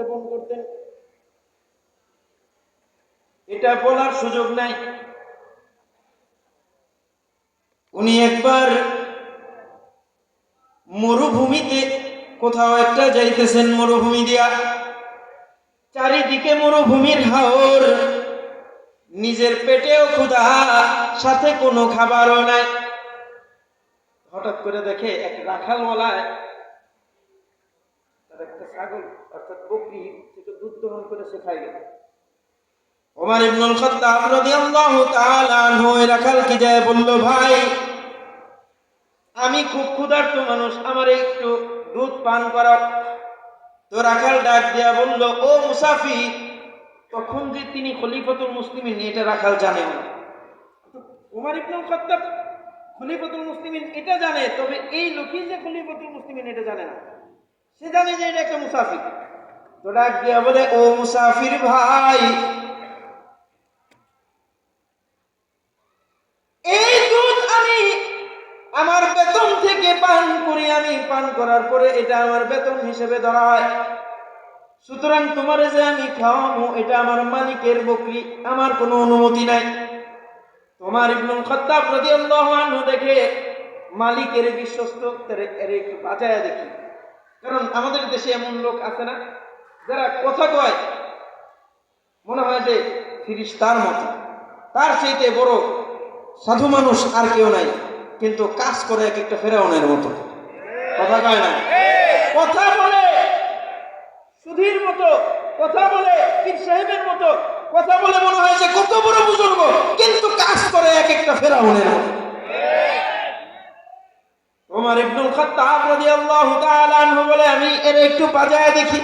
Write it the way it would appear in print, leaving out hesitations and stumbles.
যাপন করতেন, এটা বলার সুযোগ নাই। উনি একবার মরুভূমিতে কোথাও একটা যাইতেছেন, মরুভূমি দিয়া, চারিদিকে মরুভূমির হাওর, নিজের পেটেও ক্ষুধা, সাথে কোনো খাবারও নাই। হঠাৎ করে দেখে এক রাখালওয়ালায় তার একটা ছাগল অর্থাৎ বকরি থেকে দুধ দহন করে সে খাইল। ওমর ইবনুল খাত্তাব রাদিয়াল্লাহু তাআলা আনহু ওই রাখালকে যায় বলল, ভাই আমি খুব ক্ষুধার্ত মানুষ, আমারে একটু দুধ পান করাও। তো রাখাল ডাক দিয়া বলল, ও মুসাফির। তখন যে তিনি খলিফাতুল মুসলিমিন এটা রাখাল জানে না। ওমর ইবনুল খাত্তাব খলিফাতুল মুসলিমিন এটা জানে, তবে এই লোকই যে খলিফাতুল মুসলিমিন এটা জানে না। সে জানে যে এটা একটা মুসাফির। তো ডাক দিয়া বলে, ও মুসাফির ভাই, এই দুধ আমি আমার বেতন থেকে পান করি, আমি পান করার পরে এটা আমার বেতন হিসেবে ধরা হয়। সুতরাং তোমারে যে আমি খাওয়াবো এটা আমার মালিকের বকরি, আমার কোনো অনুমতি নাই। ওমর ইবনুল খাত্তাব রাদিয়াল্লাহু আনহু দেখে মালিকের বিশ্বস্ত, এর একটু বাঁচায়া দেখি। কারণ আমাদের দেশে এমন লোক আছে না, যারা কথা কয় মনে হয় যে ফিরিস্তার মতো, তার চাইতে বড় সাধু মানুষ আর কেউ নাই, কিন্তু কাজ করে এক একটা ফেরাউনের মতো। কথা কয় না, কথা বলে সুধীর মতো, কথা বলে পীর সাহেবের মতো, কথা বলে মনে হয় যে কত বড় বুজুর্গ, কিন্তু কাজ করে এক একটা ফেরাউনের মতো। ওমর ইবনুল খাত্তাব রাদিয়াল্লাহু তাআলা আনহু বলে, আমি এর একটু বাজায় দেখি।